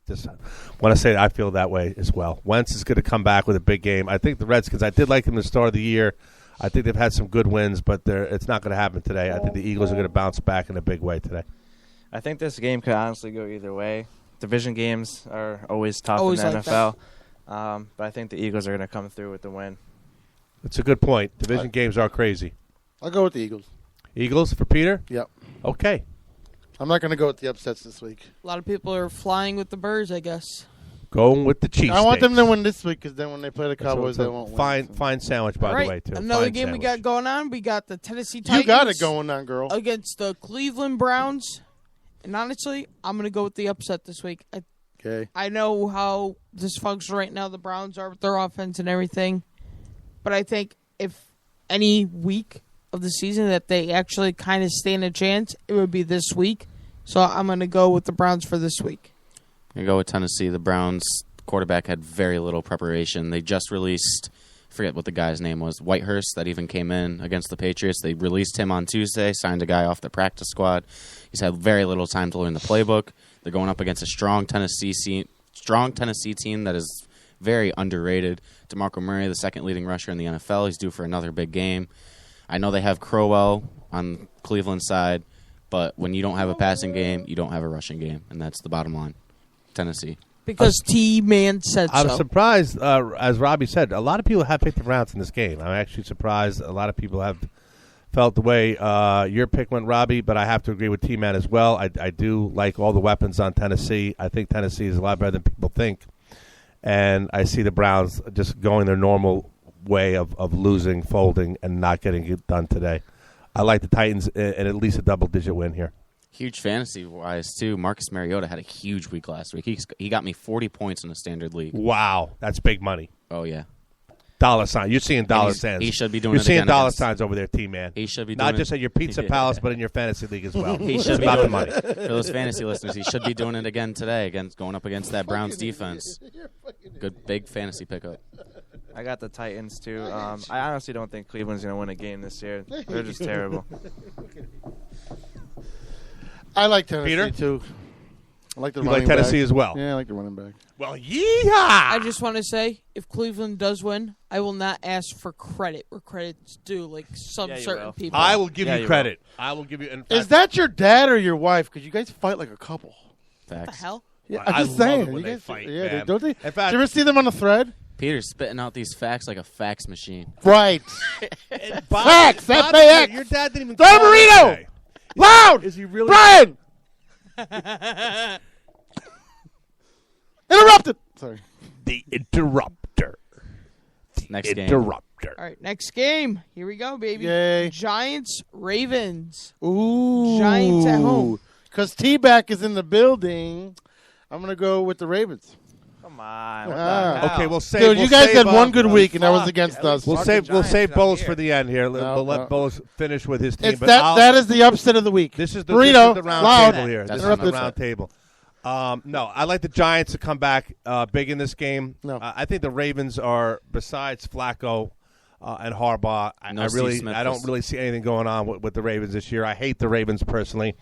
just want to say that I feel that way as well. Wentz is going to come back with a big game. I think the Redskins, I did like them at the start of the year. I think they've had some good wins, but it's not going to happen today. I think the Eagles are going to bounce back in a big way today. I think this game could honestly go either way. Division games are always tough in the like NFL, but I think the Eagles are going to come through with the win. That's a good point. Division games are crazy. I'll go with the Eagles. Eagles for Peter? Yep. Okay. I'm not going to go with the upsets this week. A lot of people are flying with the Birds, I guess. Going with the Chiefs. I want them to win this week because then when they play the Cowboys, So they won't fine, win. fine sandwich, by All right, the way, too. another Fine game sandwich. we got going on. We got the Tennessee Titans. You got it going on, girl. Against the Cleveland Browns. And honestly, I'm going to go with the upset this week. Okay. I know how dysfunctional right now the Browns are with their offense and everything. But I think if any week of the season that they actually kind of stand a chance, it would be this week. So I'm going to go with the Browns for this week. I'm going to go with Tennessee. The Browns quarterback had very little preparation. They just released, I forget what the guy's name was, Whitehurst, that even came in against the Patriots. They released him on Tuesday, signed a guy off the practice squad. He's had very little time to learn the playbook. They're going up against a strong Tennessee team that is very underrated. DeMarco Murray, the second leading rusher in the NFL. He's due for another big game. I know they have Crowell on Cleveland's side, but when you don't have a passing game, you don't have a rushing game, and that's the bottom line. Tennessee. Because T-Man said I'm so. surprised, as Robbie said, a lot of people have picked the Browns in this game. I'm actually surprised a lot of people have felt the way your pick went, Robbie, but I have to agree with T-Man as well. I do like all the weapons on Tennessee. I think Tennessee is a lot better than people think. And I see the Browns just going their normal way of losing, folding, and not getting it done today. I like the Titans in at least a double-digit win here. Huge fantasy-wise, too. Marcus Mariota had a huge week last week. He got me 40 points in a standard league. Wow, that's big money. Oh, yeah. Dollar sign. You're seeing dollar signs. He should be doing You're it seeing again dollar against- signs over there, T-Man. He should be Not doing just it. at your Pizza Palace, but in your fantasy league as well. He It's should be about the doing money. For those fantasy listeners, he should be doing it again today, going up against that Browns defense. Good big fantasy pickup. I got the Titans, too. I honestly don't think Cleveland's going to win a game this year. They're just terrible. I like Tennessee, Peter? too. I like the You running like Tennessee back. as well? Yeah, I like the running back. Well, yeehaw! I just want to say, if Cleveland does win, I will not ask for credit where credit's due, like some Yeah, you certain will. people. I will give Yeah, you you credit. I will give you. In fact, Is that your dad or your wife? Because you guys fight like a couple. What the Facts. hell? Yeah, I I'm just love saying. it when You they guys, fight, yeah, man. don't they? In fact- Did you ever see them on the thread? Peter's spitting out these facts like a fax machine. Right. Bobby- Facts, Bobby, FAX. Your dad didn't even. Don call Marino! today. Loud! Is he really? Brian! Interrupted! Sorry. The interrupter. Next game. Interrupter. All right, next game. Here we go, baby. Yay. Giants, Ravens. Ooh. Giants at home. Because T-Back is in the building. I'm going to go with the Ravens. Come on. What the Ah. hell? Okay, we'll save. Dude, we'll you guys save, had one good week, and that was fuck. against At us. least We'll save. We'll Giants save down Bose here. for the end here. No, We'll let no. Bose finish with his team. It's but that is the upset of the week. This is the Burrito, round loud. table here. That's This is the not round table. No, I like the Giants to come back big in this game. No. I think the Ravens are, besides Flacco and Harbaugh, No I Steve Smith don't this- really see anything going on with the Ravens this year. I hate the Ravens personally.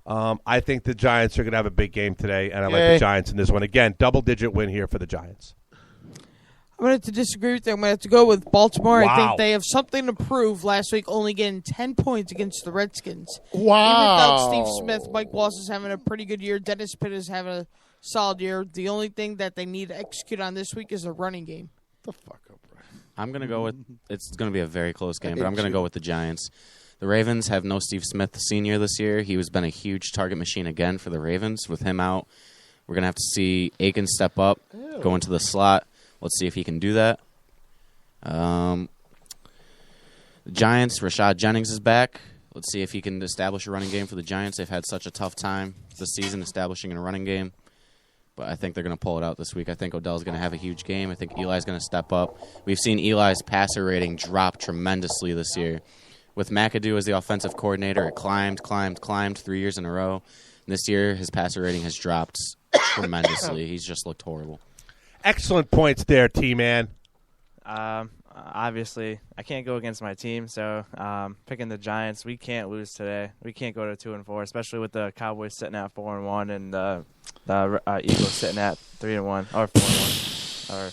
I think the Giants are going to have a big game today, and I like Yay. the Giants in this one. Again, double-digit win here for the Giants. I'm going to have to disagree with you. I'm going to have to go with Baltimore. I Wow. think they have something to prove. Last week, only getting 10 points against the Redskins. Wow. Even without Steve Smith, Mike Wallace is having a pretty good year. Dennis Pitt is having a solid year. The only thing that they need to execute on this week is a running game. the fuck up, Brian. I'm going to go with – it's going to be a very close game, but I'm hate going to you. go with the Giants. The Ravens have no Steve Smith Sr. this year. He has been a huge target machine again for the Ravens. With him out, we're going to have to see Aiken step up, go into the slot. Let's see if he can do that. The Giants, Rashad Jennings is back. Let's see if he can establish a running game for the Giants. They've had such a tough time this season establishing a running game. But I think they're going to pull it out this week. I think Odell's going to have a huge game. I think Eli's going to step up. We've seen Eli's passer rating drop tremendously this year. With McAdoo as the offensive coordinator, it climbed 3 years in a row. And this year, his passer rating has dropped tremendously. He's just looked horrible. Excellent points there, T-Man. I'm obviously, I can't go against my team, so picking the Giants. We can't lose today. We can't go to 2-4, especially with the Cowboys sitting at 4-1 and the Eagles sitting at 3-1 or 4-1 or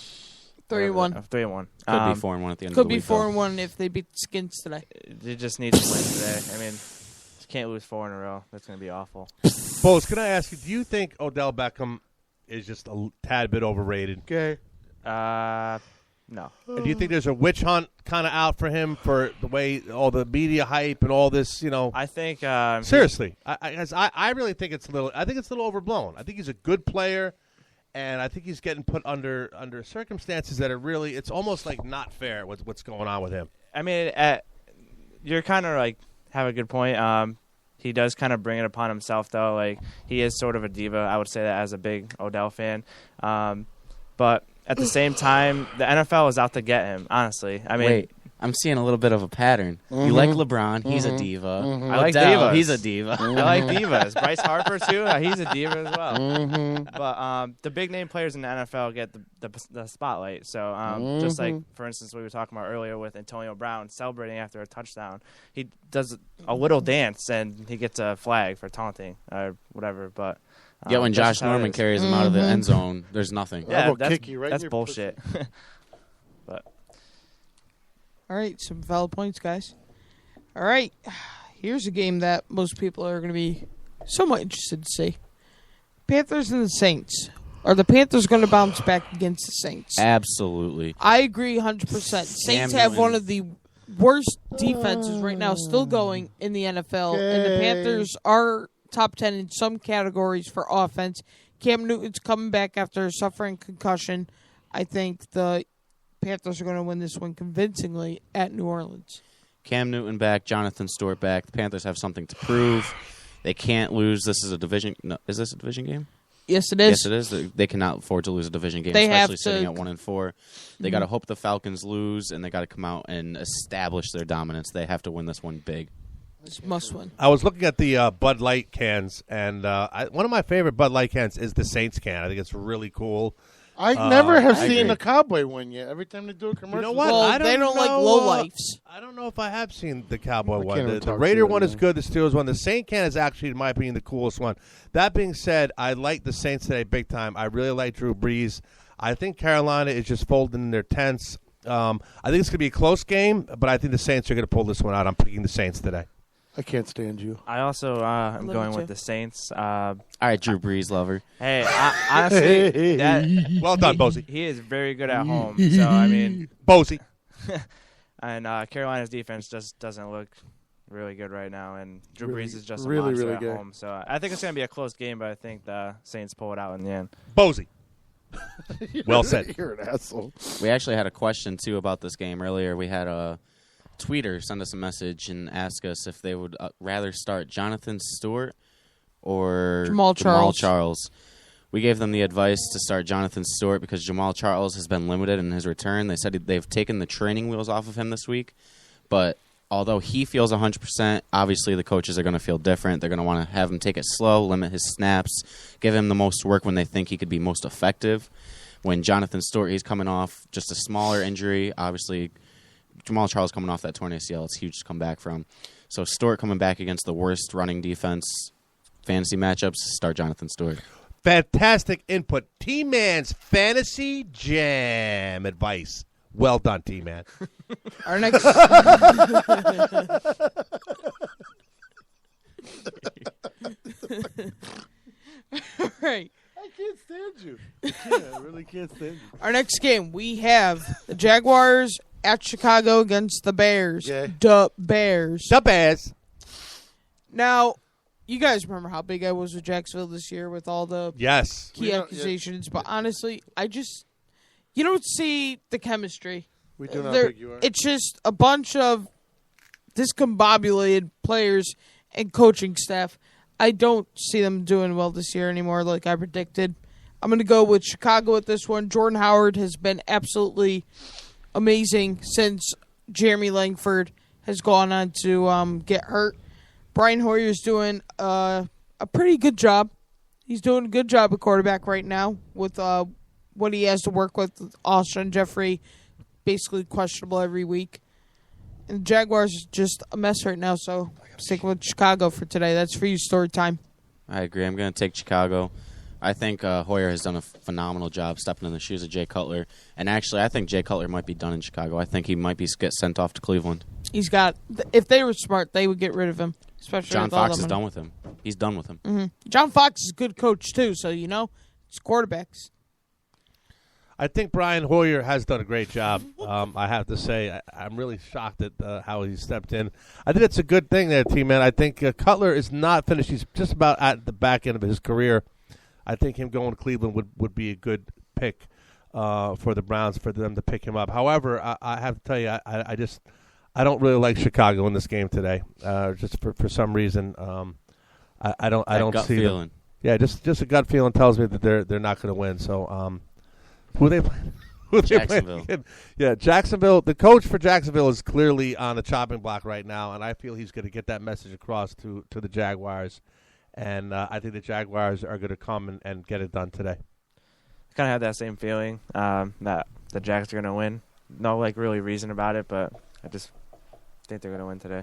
3-1. 3-1. Could be 4-1 at the end Could of the be week. though. 4-1 if they beat the Skins today. You just need to win today. I mean, you can't lose 4 in a row. That's going to be awful. Bose, can I ask you, do you think Odell Beckham is just a tad bit overrated? Okay. No. And do you think there's a witch hunt kind of out for him for the way all the media hype and all this, I think seriously, I really think it's a little. I think it's a little overblown. I think he's a good player, and I think he's getting put under circumstances that are really. It's almost like not fair what's going on with him. I mean, you're kind of like have a good point. He does kind of bring it upon himself, though. Like he is sort of a diva. I would say that as a big Odell fan, but at the same time, the NFL is out to get him. Honestly, I mean, Wait, I'm seeing a little bit of a pattern. You like LeBron? He's a diva. I like Odell, divas. He's a diva. I like divas. Bryce Harper too. He's a diva as well. But the big name players in the NFL get the spotlight. So just like for instance, we were talking about earlier with Antonio Brown celebrating after a touchdown, he does a little dance and he gets a flag for taunting or whatever. But Yeah, when that's Josh just how it Norman is. carries him out of the end zone, there's nothing. Yeah, I'll that's, kick you right in that's your bullshit. But All right, some valid points, guys. All right, here's a game that most people are going to be somewhat interested to see. Panthers and the Saints. Are the Panthers going to bounce back against the Saints? Absolutely. I agree 100%. Saints have Newton. one of the worst defenses right now still going in the NFL, and the Panthers are top 10 in some categories for offense. Cam Newton's coming back after suffering concussion. I think the Panthers are going to win this one convincingly at New Orleans. Cam Newton back, Jonathan Stewart back. The Panthers have something to prove. They can't lose. This is a division. No, is this a division game? Yes, it is. Yes, it is. They cannot afford to lose a division game, They have especially sitting to- at 1-4. They got to hope the Falcons lose, and they got to come out and establish their dominance. They have to win this one big. It's must win. I was looking at the Bud Light cans, and one of my favorite Bud Light cans is the Saints can. I think it's really cool. I never have I seen agree. a Cowboy one yet. Every time they do a commercial, You know what? Well, I they don't like know, low lifes. I don't know if I have seen the Cowboy I one. can't even The talk to Raider you one is anymore. good. The Steelers one. The Saint can is actually, in my opinion, the coolest one. That being said, I like the Saints today big time. I really like Drew Brees. I think Carolina is just folding in their tents. I think it's going to be a close game, but I think the Saints are going to pull this one out. I'm picking the Saints today. I can't stand you. I also am Love going it, with too. the Saints. All right, Drew Brees lover. Hey, honestly, Well done, Bozy. he is very good at home. So I mean, Bozy. and Carolina's defense just doesn't look really good right now, and Drew Really- Brees is just a really, monster really at good. home. So I think it's going to be a close game, but I think the Saints pull it out in the end. Bozy. Well said. You're an asshole. We actually had a question, too, about this game earlier. We had a tweeter send us a message and ask us if they would rather start Jonathan Stewart or Jamal Charles. We gave them the advice to start Jonathan Stewart because Jamal Charles has been limited in his return. They said they've taken the training wheels off of him this week, but although he feels 100%, obviously the coaches are going to feel different. They're going to want to have him take it slow, limit his snaps, give him the most work when they think he could be most effective. When Jonathan Stewart, he's coming off just a smaller injury. Obviously, Jamal Charles coming off that torn ACL, it's huge to come back from. So Stewart coming back against the worst running defense fantasy matchups, start Jonathan Stewart. Fantastic input. T-Man's Fantasy Jam advice. Well done, T-Man. Our next right. I can't stand you. I really can't stand you. Our next game, we have the Jaguars at Chicago against the Bears. Yeah. The Bears. The Bears. Now, you guys remember how big I was with Jacksonville this year with all the Yes. key We don't- accusations, but honestly, you don't see the chemistry. We do not There- think you are. It's just a bunch of discombobulated players and coaching staff. I don't see them doing well this year anymore like I predicted. I'm going to go with Chicago at this one. Jordan Howard has been absolutely amazing since Jeremy Langford has gone on to get hurt. Brian Hoyer's doing a pretty good job. He's doing a good job at quarterback right now with what he has to work with Alshon Jeffrey basically questionable every week. And the Jaguars is just a mess right now, so stick with Chicago for today. That's for you, story time. I agree. I'm going to take Chicago. I think Hoyer has done a phenomenal job stepping in the shoes of Jay Cutler. And actually, I think Jay Cutler might be done in Chicago. I think he might get sent off to Cleveland. He's got. If they were smart, they would get rid of him. Especially John with all Fox that is money. done with him. He's done with him. Mm-hmm. John Fox is a good coach too, so it's quarterbacks. I think Brian Hoyer has done a great job. I have to say, I'm really shocked at how he stepped in. I think it's a good thing there, T-Man. I think Cutler is not finished. He's just about at the back end of his career. I think him going to Cleveland would be a good pick for the Browns, for them to pick him up. However, I have to tell you, I don't really like Chicago in this game today. Just for some reason, I don't gut see feeling. them. Yeah, just a gut feeling tells me that they're not going to win. So. Who are they playing? Jacksonville. Yeah, Jacksonville. The coach for Jacksonville is clearly on the chopping block right now, and I feel he's going to get that message across to the Jaguars. And I think the Jaguars are going to come and get it done today. I kind of have that same feeling that the Jags are going to win. No, really reason about it, but I just think they're going to win today.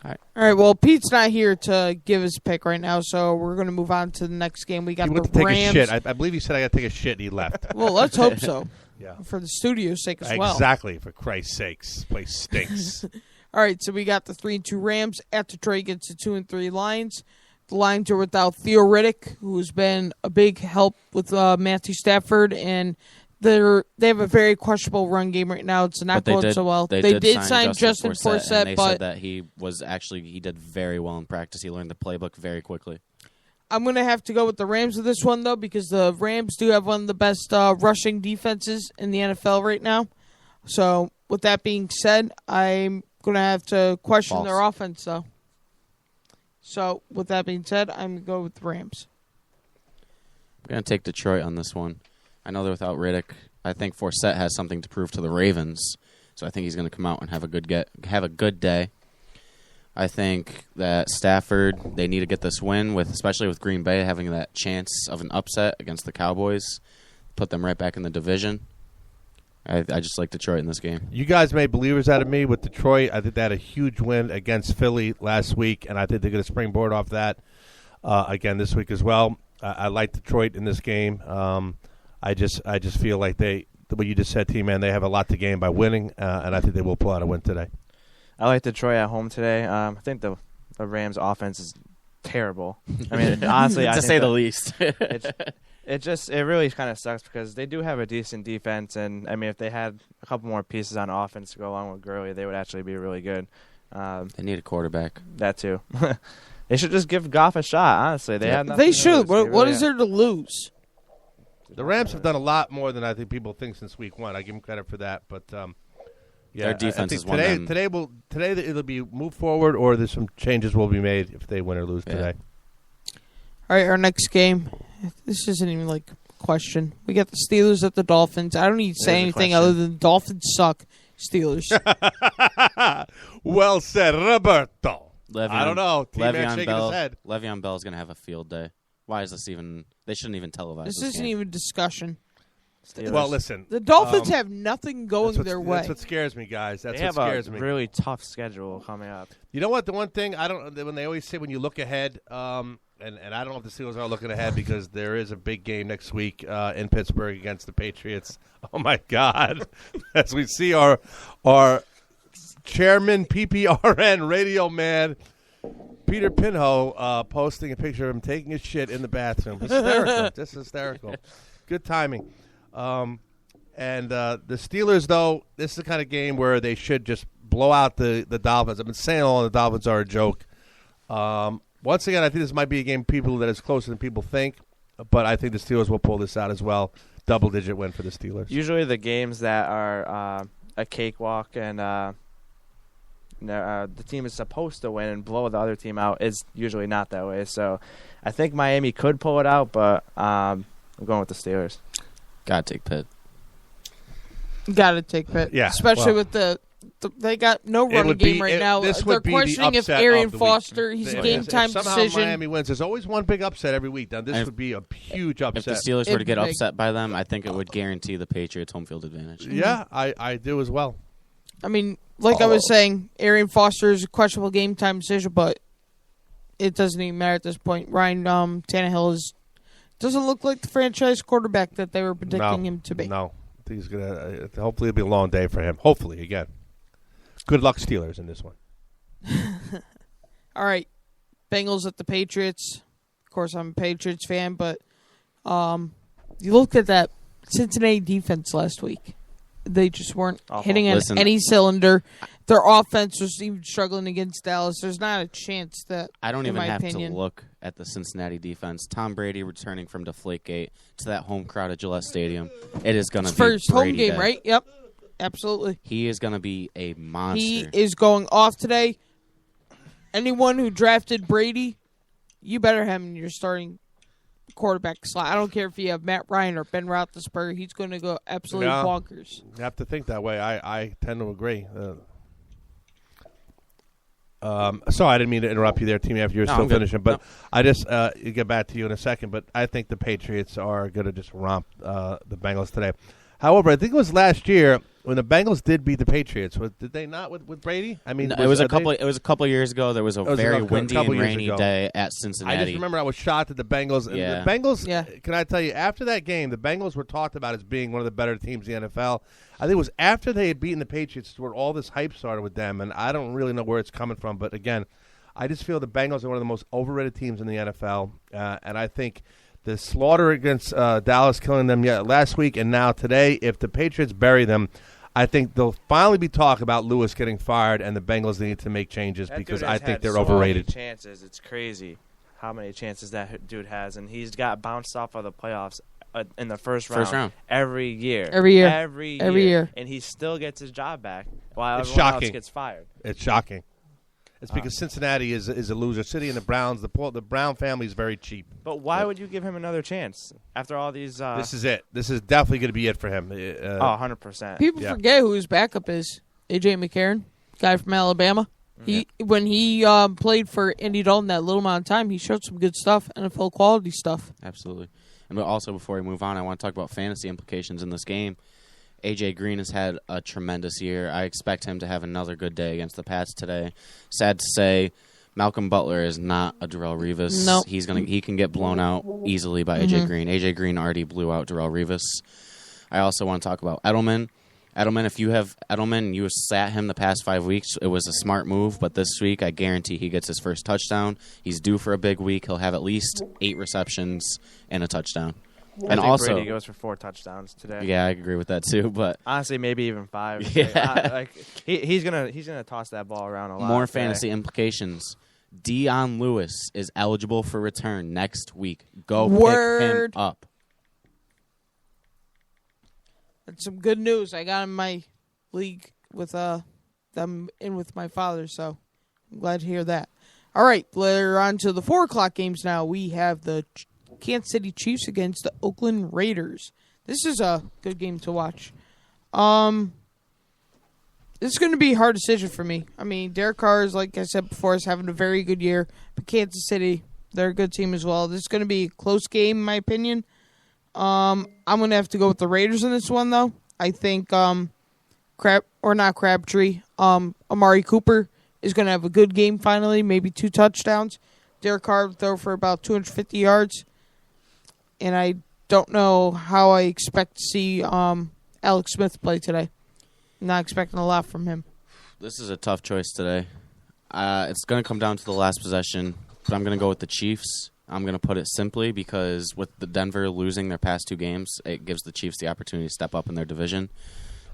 All right. Well, Pete's not here to give his pick right now, so we're going to move on to the next game. We got He the went to take Rams. a shit. I believe he said I got to take a shit, and he left. Well, let's hope so. Yeah. For the studio's sake as well. Exactly. For Christ's sakes, this place stinks. All right, so we got the 3-2 Rams at Detroit against the 2-3 Lions. The Lions are without Theo Riddick, who's been a big help with Matthew Stafford, and they have a very questionable run game right now. It's not going so well. They did sign Justin Forsett, and they but said that he did very well in practice. He learned the playbook very quickly. I'm going to have to go with the Rams with this one, though, because the Rams do have one of the best rushing defenses in the NFL right now. So, with that being said, I'm going to have to question their offense, though. So, with that being said, I'm going to go with the Rams. I'm going to take Detroit on this one. I know they're without Riddick. I think Forsett has something to prove to the Ravens, so I think he's going to come out and have a good day. I think that Stafford, they need to get this win, especially with Green Bay having that chance of an upset against the Cowboys, put them right back in the division. I just like Detroit in this game. You guys made believers out of me with Detroit. I think they had a huge win against Philly last week, and I think they're going to springboard off that again this week as well. I like Detroit in this game. I just feel like what you just said, T-Man, they have a lot to gain by winning, and I think they will pull out a win today. I like Detroit at home today. I think the Rams' offense is terrible. I mean, honestly, to say the least. It really kind of sucks because they do have a decent defense, and I mean, if they had a couple more pieces on offense to go along with Gurley, they would actually be really good. They need a quarterback. That too. They should just give Goff a shot. Honestly, they have nothing. They to should. lose. What is there to lose? The Rams have done a lot more than I think people think since week one. I give them credit for that, but yeah, their defense is one today. of them. Today it'll be move forward, or there's some changes will be made if they win or lose today. All right, our next game. This isn't even like a question. We got the Steelers at the Dolphins. I don't need to say anything other than Dolphins suck. Steelers. Well said, Roberto. I don't know. T-Man shaking his head. Le'Veon Bell is going to have a field day. Why is this even? They shouldn't even televise This this isn't game. even discussion. Steelers. Well, listen. The Dolphins have nothing going their way. That's what scares me, guys. That's They what have scares a me. really tough schedule coming up. You know what? The one thing I don't, when they always say when you look ahead, and I don't know if the Steelers are looking ahead because there is a big game next week in Pittsburgh against the Patriots. Oh my God! As we see our chairman, PPRN radio man, Peter Pinho, posting a picture of him taking a shit in the bathroom. Hysterical, just hysterical. Good timing. And the Steelers, though, this is the kind of game where they should just blow out the Dolphins. I've been saying all the Dolphins are a joke. Once again, I think this might be a game that is closer than people think, but I think the Steelers will pull this out as well. Double-digit win for the Steelers. Usually the games that are a cakewalk and the team is supposed to win and blow the other team out is usually not that way. So I think Miami could pull it out, but I'm going with the Steelers. Gotta take Pitt. Got to take Pitt. Yeah, Especially well. with the They got no running would game be- right it- now. this They're would be the questioning if upset Arian of the week. Foster, he's a If game-time somehow decision. Miami wins. There's always one big upset every week. Now, this And would be a huge If the upset. Steelers were to It'd get be big. upset by them, I think it would guarantee the Patriots home field advantage. Yeah, I do as well. I mean, like I was saying, Arian Foster is a questionable game-time decision, but it doesn't even matter at this point. Ryan Tannehill doesn't look like the franchise quarterback that they were predicting him to be. No, I think he's gonna. Hopefully, it'll be a long day for him. Hopefully, again. Good luck, Steelers, in this one. All right, Bengals at the Patriots. Of course, I'm a Patriots fan, but you looked at that Cincinnati defense last week. They just weren't Awful. hitting on Listen, any cylinder. Their offense was even struggling against Dallas. There's not a chance that, I don't in even my have opinion, to look at the Cincinnati defense. Tom Brady returning from Deflategate to that home crowd at Gillette Stadium. It is going to It's be first home Brady game, Day. right? Yep, absolutely. He is going to be a monster. He is going off today. Anyone who drafted Brady, you better have him in your starting quarterback slot. I don't care if you have Matt Ryan or Ben Roethlisberger. He's going to go absolutely Yeah. bonkers. You have to think that way. I tend to agree. Sorry, I didn't mean to interrupt you there, Team. After you were No, still I'm good. finishing, but No. I just get back to you in a second. But I think the Patriots are going to just romp the Bengals today. However, I think it was last year when the Bengals did beat the Patriots. Did they not with Brady? I mean, No, it was a they- couple. It was a couple years ago. There was a was very a windy couple and years rainy ago. day at I Cincinnati. just remember I was shocked at the Bengals. And Yeah. the Bengals, Yeah. can I tell you, after that game, the Bengals were talked about as being one of the better teams in the NFL. I think it was after they had beaten the Patriots where all this hype started with them, and I don't really know where it's coming from. But again, I just feel the Bengals are one of the most overrated teams in the NFL, and I think the slaughter against Dallas, killing them last week and now today, if the Patriots bury them, I think they'll finally be talking about Lewis getting fired, and the Bengals need to make changes That because dude I has think had they're so overrated. Many chances, it's crazy how many chances that dude has, and he's got bounced off of the playoffs in the first round every year, Every year. and he still gets his job back while It's everyone shocking. else gets fired. It's shocking. It's because Cincinnati is a loser city, and the Browns, the Brown family is very cheap. But why would you give him another chance after all these? This is it. This is definitely going to be it for him. 100%. People Yeah. forget who his backup is. A.J. McCarron, guy from Alabama. When he played for Indy Dalton that little amount of time, he showed some good stuff, NFL quality stuff. Absolutely. And also, before we move on, I want to talk about fantasy implications in this game. A.J. Green has had a tremendous year. I expect him to have another good day against the Pats today. Sad to say, Malcolm Butler is not a Darrelle Revis. Nope. He can get blown out easily by A.J. Green. A.J. Green already blew out Darrelle Revis. I also want to talk about Edelman. Edelman, if you have Edelman and you have sat him the past 5 weeks, it was a smart move. But this week, I guarantee he gets his first touchdown. He's due for a big week. He'll have at least 8 receptions and a touchdown. I And think also, Brady goes for 4 touchdowns today. yeah, I agree with that too. But Honestly, maybe even 5. Yeah. He's gonna toss that ball around a lot. more today. fantasy implications. Dion Lewis is eligible for return next week. Go Word. pick him up. That's some good news. I got in my league with them in with my father, so I'm glad to hear that. All right, we're on to the 4 o'clock games now. We have the Kansas City Chiefs against the Oakland Raiders. This is a good game to watch. This is going to be a hard decision for me. I mean, Derek Carr is, like I said before, is having a very good year. But Kansas City, they're a good team as well. This is going to be a close game, in my opinion. I'm going to have to go with the Raiders in this one, though. I think Crabtree. Amari Cooper is going to have a good game finally, maybe 2 touchdowns. Derek Carr will throw for about 250 yards. And I don't know how I expect to see Alex Smith play today. I'm not expecting a lot from him. This is a tough choice today. It's going to come down to the last possession, but I'm going to go with the Chiefs. I'm going to put it simply because with the Denver losing their past 2 games, it gives the Chiefs the opportunity to step up in their division.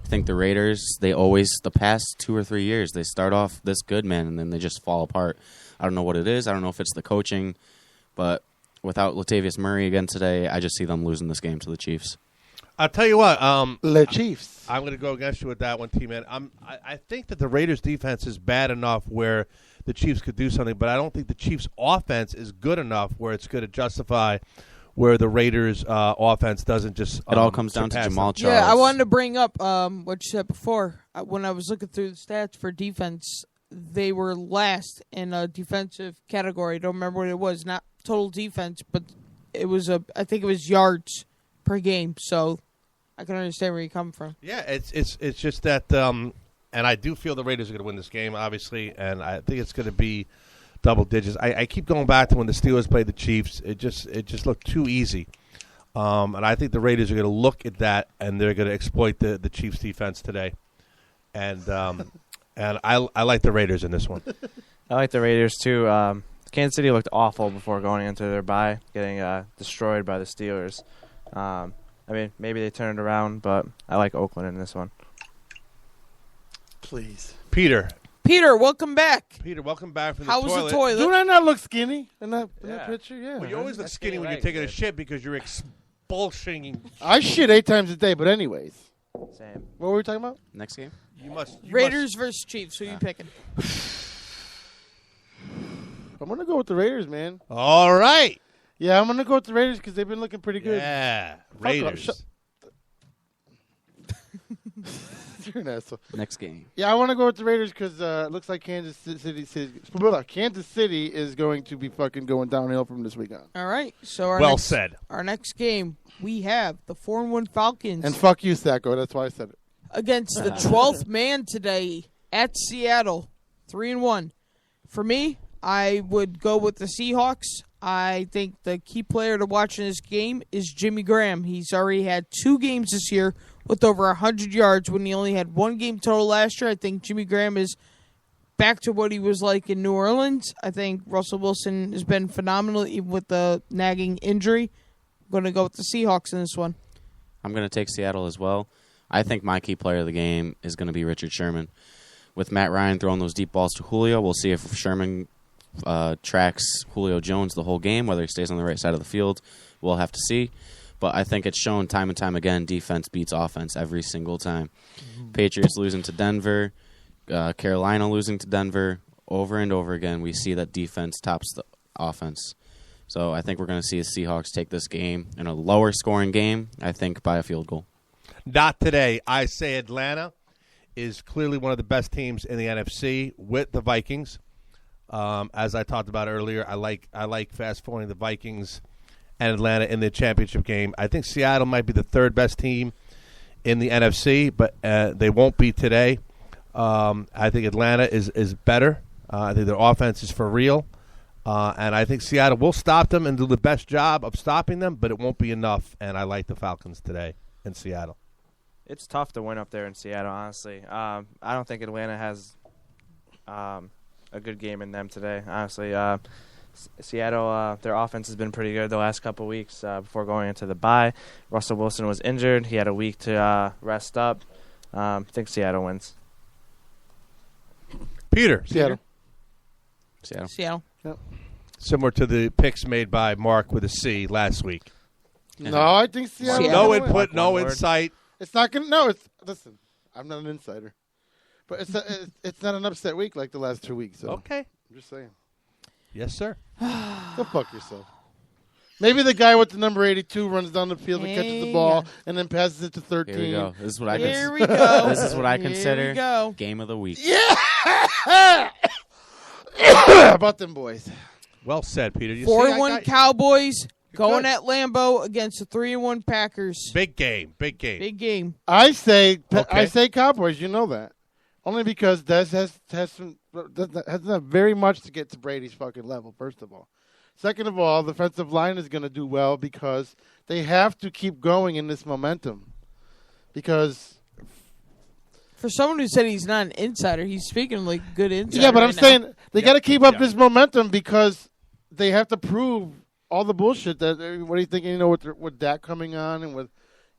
I think the Raiders, the past 2 or 3 years, they start off this good, man, and then they just fall apart. I don't know what it is. I don't know if it's the coaching, but without Latavius Murray again today, I just see them losing this game to the Chiefs. I'll tell you what. Le Chiefs. I'm going to go against you with that one, T-Man. I think that the Raiders' defense is bad enough where the Chiefs could do something, but I don't think the Chiefs' offense is good enough where it's going to justify where the Raiders' offense doesn't just It all comes down to surpass Jamal them. Charles. Yeah, I wanted to bring up what you said before. When I was looking through the stats for defense, they were last in a defensive category. I don't remember what it was. Not total defense, but it was I think it was yards per game. So I can understand where you come from. Yeah, it's just that, and I do feel the Raiders are going to win this game, obviously, and I think it's going to be double digits. I keep going back to when the Steelers played the Chiefs. It just looked too easy, and I think the Raiders are going to look at that and they're going to exploit the Chiefs defense today, and I like the Raiders in this one. I like the Raiders too. Kansas City looked awful before going into their bye, getting destroyed by the Steelers. I mean, maybe they turn it around, but I like Oakland in this one. Please. Peter, welcome back. welcome back from the How was toilet. the toilet? Do I not look skinny in that Yeah. picture? Yeah. Well, you always look That's skinny when you're legs, taking a dude. shit because you're expulsing. I shit 8 times a day, but anyways. Same. What were we talking about? Next game? You must Raiders versus Chiefs. Who you picking? I'm going to go with the Raiders, man. All right. Yeah, I'm going to go with the Raiders because they've been looking pretty good. Yeah, off, Raiders. shut- You're an asshole. Next game. Yeah, I want to go with the Raiders because it looks like Kansas City is going to be fucking going downhill from this week on. All right. So our Well next, said. Our next game, we have the 4-1 Falcons And fuck you, Sacco. That's why I said it. against the 12th man today at Seattle, 3-1. For me, I would go with the Seahawks. I think the key player to watch in this game is Jimmy Graham. He's already had 2 games this year with over 100 yards when he only had 1 game total last year. I think Jimmy Graham is back to what he was like in New Orleans. I think Russell Wilson has been phenomenal even with the nagging injury. I'm going to go with the Seahawks in this one. I'm going to take Seattle as well. I think my key player of the game is going to be Richard Sherman. With Matt Ryan throwing those deep balls to Julio, we'll see if Sherman tracks Julio Jones the whole game, whether he stays on the right side of the field. We'll have to see. But I think it's shown time and time again, defense beats offense every single time. Patriots losing to Denver, Carolina losing to Denver. Over and over again, we see that defense tops the offense. So I think we're going to see the Seahawks take this game in a lower scoring game, I think by a field goal. Not today. I say Atlanta is clearly one of the best teams in the NFC with the Vikings. As I talked about earlier, I like fast forwarding the Vikings and Atlanta in the championship game. I think Seattle might be the 3rd best team in the NFC, but they won't be today. I think Atlanta is better. I think their offense is for real. And I think Seattle will stop them and do the best job of stopping them, but it won't be enough. And I like the Falcons today in Seattle. It's tough to win up there in Seattle, honestly. I don't think Atlanta has a good game in them today, honestly. Seattle, their offense has been pretty good the last couple weeks before going into the bye. Russell Wilson was injured. He had a week to rest up. I think Seattle wins. Peter. Seattle. Seattle. Similar to the picks made by Mark with a C last week. No, I think Seattle. Seattle. No will win. input, no One word. insight. It's not gonna. No, it's listen. I'm not an insider, but it's not an upset week like the last 2 weeks. So Okay. I'm just saying. Yes, sir. Go fuck yourself. Maybe the guy with the number 82 runs down the field and catches the ball and then passes it to 13. Here we go. This is what I Here consider. we go. This is what I Here consider we go. game of the week. Yeah. How about them boys? Well said, Peter. You see, I 4-1 got you. Cowboys going good. at Lambeau against the 3-1 Packers. Big game. Big game. Big game. I say Okay. Cowboys. You know that. Only because Dez has not very much to get to Brady's fucking level. First of all, second of all, the defensive line is going to do well because they have to keep going in this momentum. Because For someone who said he's not an insider, he's speaking like good insider. yeah, but I'm right now. saying they got to keep up Yeah. this momentum because they have to prove all the bullshit that. What do you think? You know, with Dak coming on and with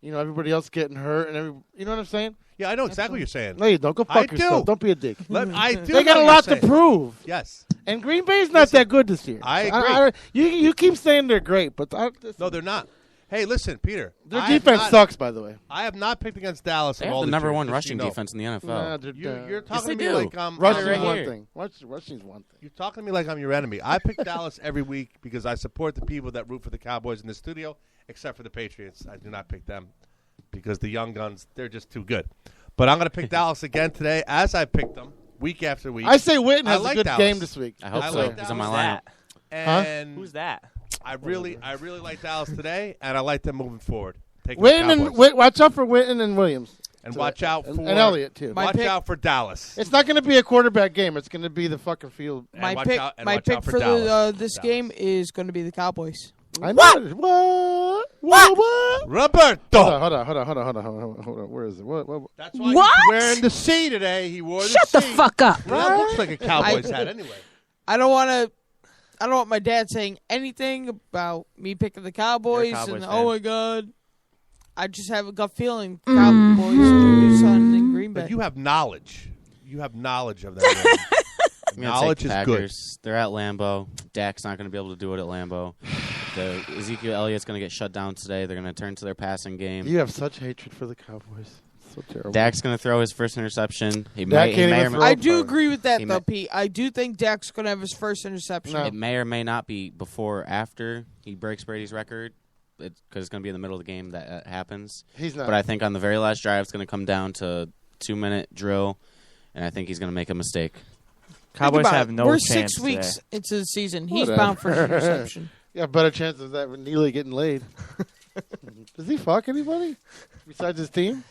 everybody else getting hurt and you know what I'm saying? Yeah, I know exactly what you're saying. No, you don't. Go I fuck yourself. do. Don't be a dick. I do. They got know a what lot you're to saying. prove. Yes. And Green Bay's not that good this year. I agree. You keep saying they're great, but No, they're not. Hey, listen, Peter. Their I have defense not- sucks, by the way. I have not picked against Dallas. They in have all the this number year, one just so rushing you know. defense in the NFL. Nah, they're, You're talking they to me do. like rushing's right one here. thing. Rushing's one thing. You're talking to me like I'm your enemy. I pick Dallas every week because I support the people that root for the Cowboys in the studio, except for the Patriots. I do not pick them because the young guns, they're just too good. But I'm going to pick Dallas again today, as I picked them week after week. I say Witten I has like a good Dallas. game this week. I hope I so. like He's on my Who's lineup. that? and Who's that? I really like Dallas today, and I like them moving forward. Taking Witten the and Cowboys. watch out for Witten and Williams. And watch out and, for and Elliott too. My watch pick- out for Dallas. It's not going to be a quarterback game. It's going to be the fucking field. And My watch pick, out- and my watch pick out for for Dallas. this Dallas. game is going to be the Cowboys. I know it. What? What? Roberto. Hold on. Where is it? What? That's why What? he's wearing the C today. He wore Shut the the C. fuck up. Well, that looks like a Cowboys hat anyway. I don't want my dad saying anything about me picking the Cowboys. Cowboys And fan. oh my god, I just have a gut feeling Cowboys will do something in Green Bay. But you have knowledge. You have knowledge of that. I'm gonna Knowledge take is good. Packers. They're at Lambeau. Dak's not going to be able to do it at Lambeau. The Ezekiel Elliott's going to get shut down today. They're going to turn to their passing game. You have such hatred for the Cowboys. It's so terrible. Dak's going to throw his first interception. He Dak may, can't may even or throw. I do for- agree with that He though, may- Pete. I do think Dak's going to have his first interception. No. It may or may not be before or after he breaks Brady's record, because it's going to be in the middle of the game that happens. He's not. But I think on the very last drive, it's going to come down to 2-minute drill, and I think he's going to make a mistake. Think Cowboys about have it. no We're chance 6 weeks today. into the season. He's Whatever. bound for an interception. You have a better chance of that with Neely getting laid. Does he fuck anybody besides his team?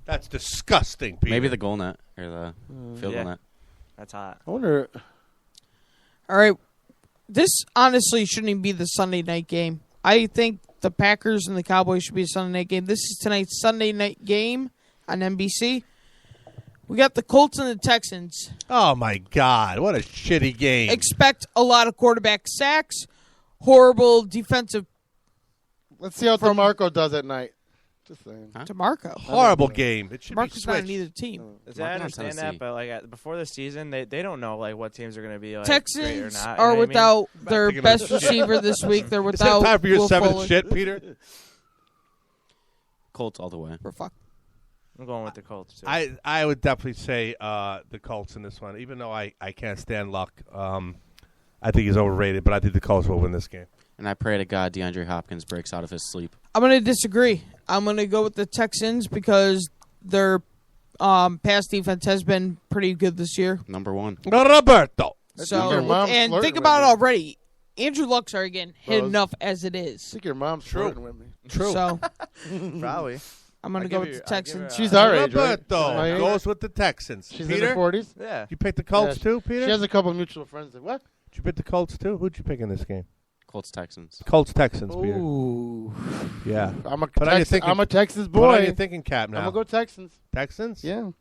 That's disgusting, Peter. Maybe the goal net or the field Yeah. goal net. That's hot. I wonder. All right, this honestly shouldn't even be the Sunday night game. I think the Packers and the Cowboys should be a Sunday night game. This is tonight's Sunday night game on NBC. We got the Colts and the Texans. Oh my God! What a shitty game. Expect a lot of quarterback sacks, horrible defensive Let's see how DeMarco does at night. Just saying. Huh? DeMarco. Horrible game. It should be DeMarco's not on switched. either team. I Mark understand Tennessee. that, but like before the season, they don't know like what teams are going to be like Texans great or not. You know are what I mean? without their Taking a best shit. receiver this week. They're Is it without time for your Will seventh Fuller. shit, Peter? Colts all the way. We're fucked. I'm going with the Colts too. I would definitely say the Colts in this one, even though I can't stand Luck. I think he's overrated, but I think the Colts will win this game. And I pray to God DeAndre Hopkins breaks out of his sleep. I'm going to disagree. I'm going to go with the Texans because their pass defense has been pretty good this year. Number one. Roberto. I think So, your mom's and flirting think with about it me. already. Andrew Luck's already getting hit Well, enough as it I is. think your mom's True. flirting with me. True. So Probably. I'm going to I'll go give with the you- I'll give Texans. her, She's our age, right? Roberto My age? goes with the Texans. She's Peter, in her 40s. Yeah. you picked the Colts Yeah, too, Peter? She has a couple of mutual friends. That, what? Did you pick the Colts too? Who'd you pick in this game? Colts Texans. Colts Texans, Peter. Ooh. Yeah. I'm a Put on your Texas, thinking- I'm a Texas Put on boy. your thinking cap now. I'm going to go Texans. Texans? Yeah.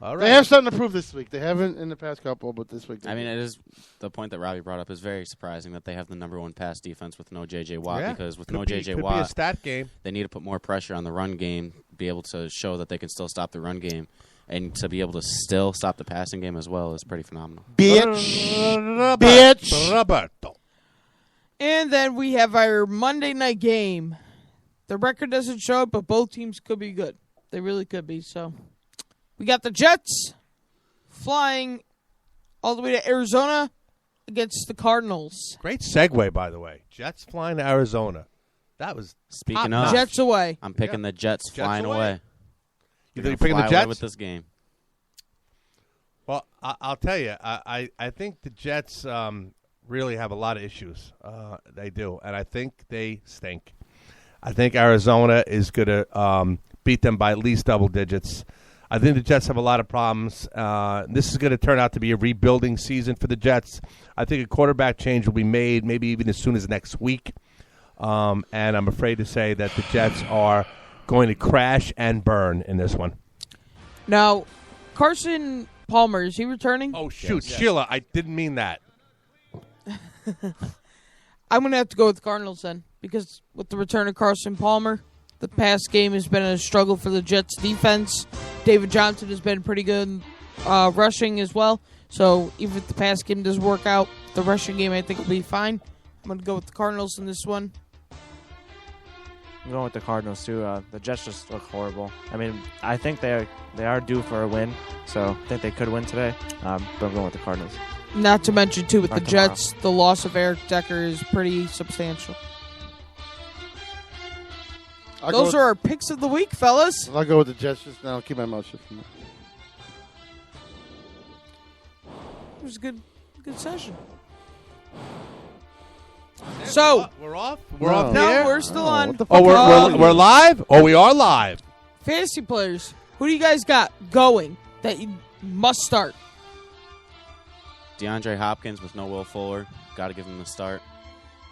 All They right. have something to prove this week. They haven't in the past couple, but this week. they I mean, do. it is the point that Robbie brought up is very surprising that they have the number one pass defense with no J.J. Watt Yeah. because with Could no be- J.J. could be a Watt, stat game. they need to put more pressure on the run game, be able to show that they can still stop the run game, and to be able to still stop the passing game as well is pretty phenomenal. bitch. Bitch. Roberto. And then we have our Monday night game. The record doesn't show it, but both teams could be good. They really could be. So we got the Jets flying all the way to Arizona against the Cardinals. Great segue, by the way. Jets flying to Arizona. That was. Speaking Top of, Jets away. I'm picking the Jets, Jets flying away. away. You They're think you're picking gonna the fly away Jets? with this game? Well, I'll tell you. I think the Jets really have a lot of issues. They do, and I think they stink. I think Arizona is going to beat them by at least double digits. I think the Jets have a lot of problems. This is going to turn out to be a rebuilding season for the Jets. I think a quarterback change will be made, maybe even as soon as next week. And I'm afraid to say that the Jets are going to crash and burn in this one. Now, Carson Palmer, is he returning? Oh, shoot. Sheila, I didn't mean that. I'm going to have to go with the Cardinals then, because with the return of Carson Palmer, the past game has been a struggle for the Jets defense. David Johnson has been pretty good rushing as well. So even if the pass game doesn't work out, the rushing game I think will be fine. I'm going to go with the Cardinals in this one. I'm going with the Cardinals too. The Jets just look horrible. I mean, I think they are due for a win, so I think they could win today. But I'm going with the Cardinals. Not to mention, too, with Not the tomorrow. Jets, the loss of Eric Decker is pretty substantial. Those are our picks of the week, fellas. I'll go with the Jets just now. Keep my mouth shut from that. It was a good session. So, we're off. No. We're off the no, air? we're still on. What the Oh, fuck? we're live. Oh, we are live. Fantasy players. Who do you guys got going that you must start? DeAndre Hopkins with no Will Fuller. Got to give him the start.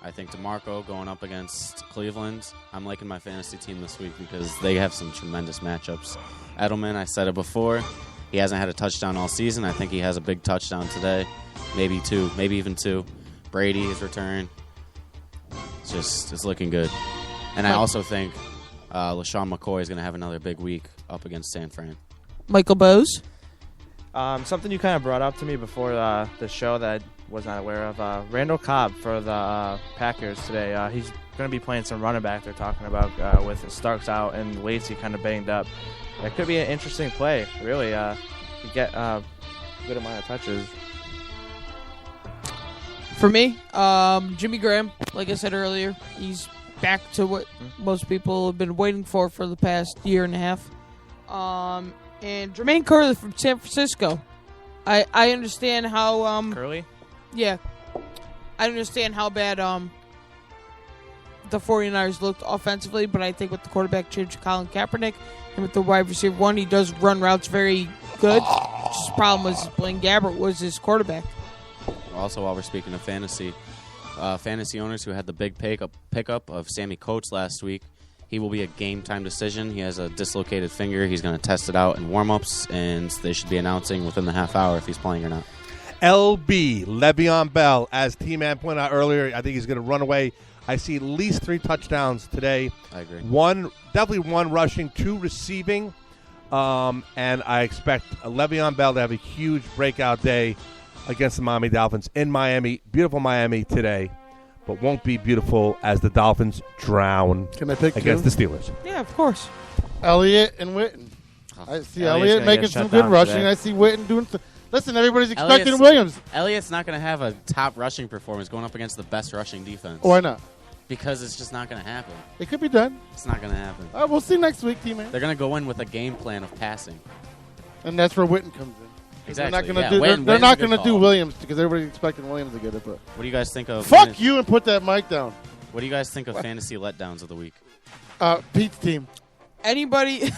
I think DeMarco going up against Cleveland. I'm liking my fantasy team this week because they have some tremendous matchups. Edelman, I said it before. He hasn't had a touchdown all season. I think he has a big touchdown today. Maybe two, maybe even two. Brady, his return. It's looking good. And I also think LaShawn McCoy is going to have another big week up against San Fran. Michael Bose. Something you kind of brought up to me before the show that I was not aware of. Randall Cobb for the Packers today. He's going to be playing some running back. They're talking about with Starks out and Lacy kind of banged up. That could be an interesting play. Really, could get a good amount of touches. For me, Jimmy Graham, like I said earlier, he's back to what most people have been waiting for the past year and a half. And Jermaine Curley from San Francisco. I understand how Curly? yeah, I understand how bad the 49ers looked offensively, but I think with the quarterback change to Colin Kaepernick and with the wide receiver one, he does run routes very good. Just the problem was Blaine Gabbert was his quarterback. Also, while we're speaking of fantasy, fantasy owners who had the big pickup of Sammy Coates last week, he will be a game-time decision. He has a dislocated finger. He's going to test it out in warm-ups, and they should be announcing within the half hour if he's playing or not. LB, Le'Veon Bell, as T-Man pointed out earlier, I think he's going to run away. I see at least 3 touchdowns today. I agree. Definitely 1 rushing, 2 receiving, and I expect Le'Veon Bell to have a huge breakout day against the Miami Dolphins in Miami. Beautiful Miami today, but won't be beautiful as the Dolphins drown Can I pick against two? the Steelers. Yeah, of course. Elliott and Witten. I see Elliott's Elliott gonna making get some shut good down rushing. today. I see Witten doing. Listen, everybody's expecting Elliott's- Williams. Elliott's not going to have a top rushing performance going up against the best rushing defense. Why not? Because it's just not going to happen. It could be done. It's not going to happen. We'll see next week, T-Man. They're going to go in with a game plan of passing. And that's where Witten comes in. Exactly. They're not yeah. going to do. Witten's They're a not good going to do call. Williams because everybody's expecting Williams to get it. But What do you guys think of? fuck you and put that mic down. What do you guys think of fantasy letdowns of the week? Pete's team. Anybody?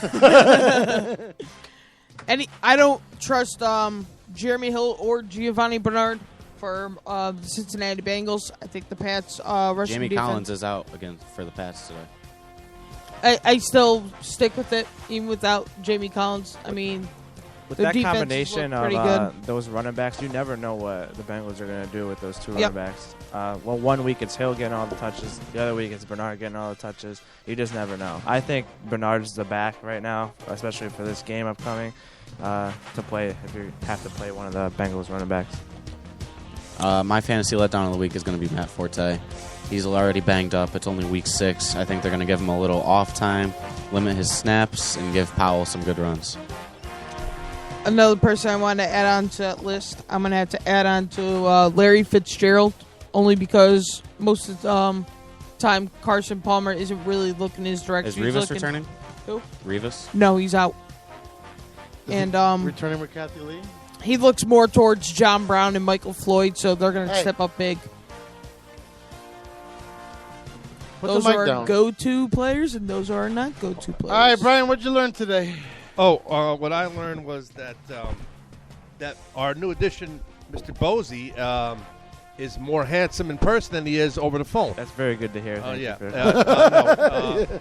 I don't trust Jeremy Hill or Giovanni Bernard for the Cincinnati Bengals. I think the Pats rushing Jamie defense. Collins is out again for the Pats today. I still stick with it even without Jamie Collins. I mean, With their that defense combination looked pretty of good. those running backs, you never know what the Bengals are going to do with those 2 Yep. running backs. Well, 1 week it's Hill getting all the touches. The other week it's Bernard getting all the touches. You just never know. I think Bernard's the back right now, especially for this game upcoming, to play if you have to play one of the Bengals running backs. My fantasy letdown of the week is going to be Matt Forte. He's already banged up. It's only week 6. I think they're going to give him a little off time, limit his snaps, and give Powell some good runs. Another person I want to add on to that list, I'm going to have to add on to Larry Fitzgerald, only because most of the time Carson Palmer isn't really looking his direction. Is He's Revis looking- returning? Who? Revis? No, he's out. Is And he returning with Kathy Lee. he looks more towards John Brown and Michael Floyd, so they're going to Hey. step up big. Put Those the mic are down. go-to players, and those are not go-to players. All right, Brian, what'd you learn today? Oh, what I learned was that that our new addition, Mr. Bosey, is more handsome in person than he is over the phone. That's very good to hear. Oh, Thank you yeah. for- No,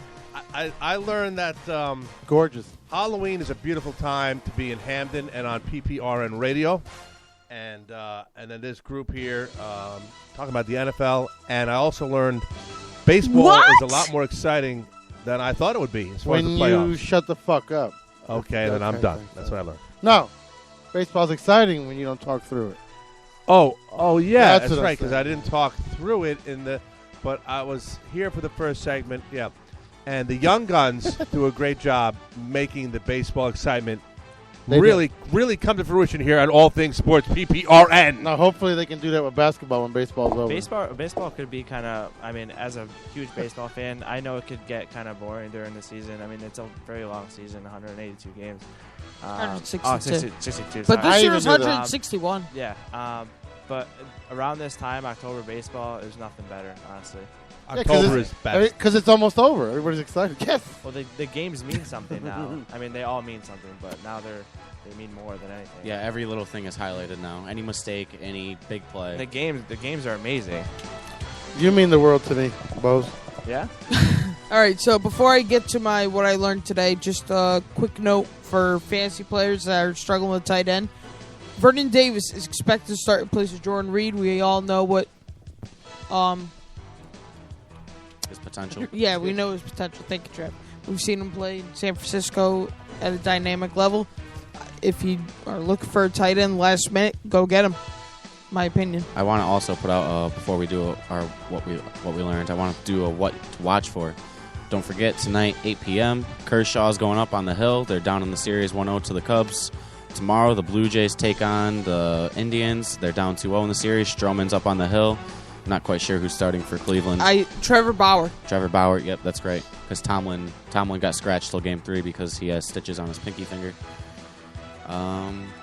I learned that Gorgeous. Halloween is a beautiful time to be in Hamden and on PPRN Radio. And then this group here talking about the NFL. And I also learned baseball What? is a lot more exciting than I thought it would be as far as When the you playoffs. shut the fuck up. Okay, then I'm Okay, done. thanks. That's what I learned. No. Baseball's exciting when you don't talk through it. Oh yeah, That's that's what I'm right. Because saying. I didn't talk through it but I was here for the first segment. Yeah, And the young guns do a great job making the baseball excitement They do. really come to fruition here on All Things Sports PPRN. Now, hopefully, they can do that with basketball when baseball's over. Baseball could be kind of. I mean, as a huge baseball fan, I know it could get kind of boring during the season. I mean, it's a very long season, 182 games. 162. 62. But sorry. this year was even knew that. 161. Yeah. But around this time, October baseball, there's nothing better, honestly. October is best. Because it's almost over. Everybody's excited. Yes. Well, the games mean something now. I mean, they all mean something, but now they mean more than anything. Yeah, every little thing is highlighted now. Any mistake, any big play. The games are amazing. You mean the world to me, Bose. Yeah. All right, so before I get to what I learned today, just a quick note for fantasy players that are struggling with tight end. Vernon Davis is expected to start in place of Jordan Reed. We all know what, His potential. yeah, we know his potential. Thank you, Trev. We've seen him play in San Francisco at a dynamic level. If you are looking for a tight end last minute, go get him. My opinion. I want to also put out before we do our what we learned. I want to do a what to watch for. Don't forget tonight, 8 p.m. Kershaw's going up on the hill. They're down in the series 1-0 to the Cubs. Tomorrow, the Blue Jays take on the Indians. They're down 2-0 in the series. Stroman's up on the hill. Not quite sure who's starting for Cleveland. Trevor Bauer. Trevor Bauer. Yep, that's great. Because Tomlin got scratched till Game 3 because he has stitches on his pinky finger.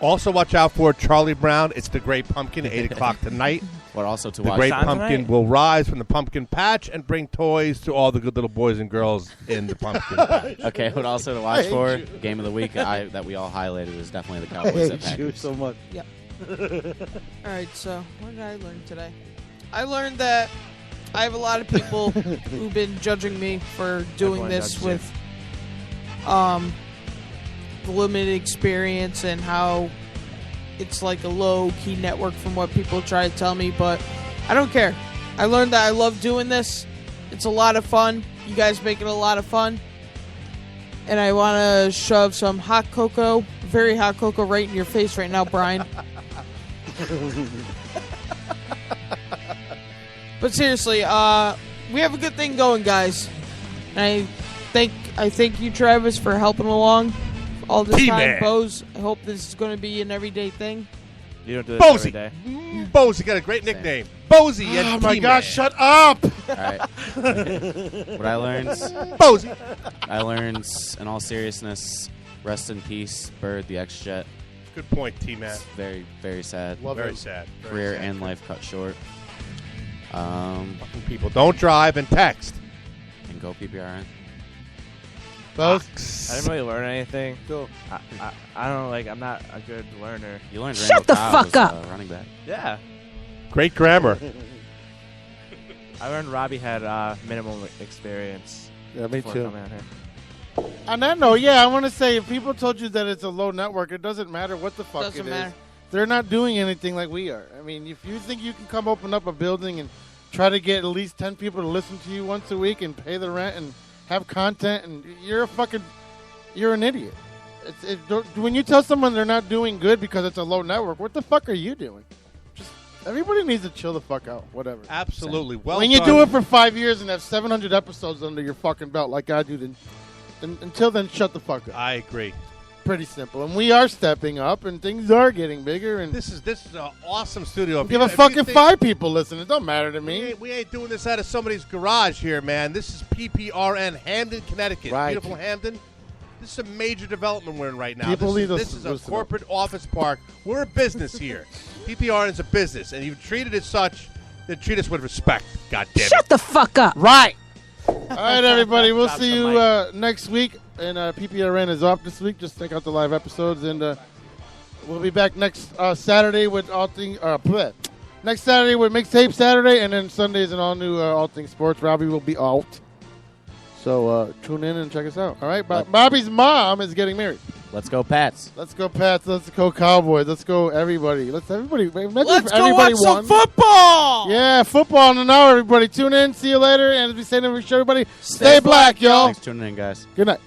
Also, watch out for Charlie Brown. It's the Great Pumpkin, 8 o'clock tonight. What also to The watch? Great on Pumpkin tonight? will rise from the pumpkin patch and bring toys to all the good little boys and girls in the pumpkin patch. Okay, what also to watch for? Game of the week that we all highlighted is definitely the Cowboys at Packers. so much. All right, so what did I learn today? I learned that I have a lot of people who've been judging me for doing Everyone this judges you. with the limited experience and how it's like a low-key network from what people try to tell me, but I don't care. I learned that I love doing this. It's a lot of fun. You guys make it a lot of fun. And I want to shove some hot cocoa, very hot cocoa, right in your face right now, Brian. But seriously, we have a good thing going, guys. And I thank you, Travis, for helping along all this T-Man. time. Bose, I hope this is going to be an everyday thing. You don't do this every Bozy. day. Bozy got a great nickname. Bozy and Oh, my T-Man. God, shut up! All right. What I learned, Bozy. in all seriousness, rest in peace, Bird, the ex-Jet. Good point, T-Man. It's very, very sad. Love Very it. sad. Very Career sad. and life cut short. Fucking people. Don't drive and text. And go PPRN. Bose? I didn't really learn anything. Go. I don't like. I'm not a good learner. You learned Shut Randall the Cobb fuck was, up. running back. Yeah. Great grammar. I learned Robbie had minimal experience. Yeah, me before too. coming out here. On that note, yeah, I want to say if people told you that it's a low network, it doesn't matter what the fuck Doesn't it matter. is. They're not doing anything like we are. I mean, if you think you can come open up a building and try to get at least 10 people to listen to you once a week and pay the rent and have content, and you're an idiot. When you tell someone they're not doing good because it's a low network, what the fuck are you doing? Just everybody needs to chill the fuck out. Whatever. Absolutely. Well when you done. do it for 5 years and have 700 episodes under your fucking belt like I do, then until then, shut the fuck up. I agree. Pretty simple. And we are stepping up, and things are getting bigger. And This is an awesome studio. give a If you fucking think- 5 people listening. It don't matter to We me. ain't doing this out of somebody's garage here, man. This is PPRN, Hamden, Connecticut. Right. Beautiful Hamden. This is a major development we're in right now. People need This to is a listen corporate office park. We're a business here. PPRN is a business, and you've treated it such, then treat us with respect. God damn it. Shut the fuck up. Right. All right, everybody. We'll Drop see the you next week. And PPRN is off this week. Just check out the live episodes. And we'll be back next Saturday with All Things. Next Saturday with Mixtape Saturday. And then Sunday is an all new All Things Sports. Robbie will be out. So tune in and check us out. All right. Bobby's mom is getting married. Let's go, Pats. Let's go Pats. Let's go Cowboys. Let's go everybody. Let's go Let's go everybody watch some won. football. Yeah, football in an hour, everybody. Tune in. See you later. And as we say to everybody, stay black, y'all. Thanks for tuning in, guys. Good night.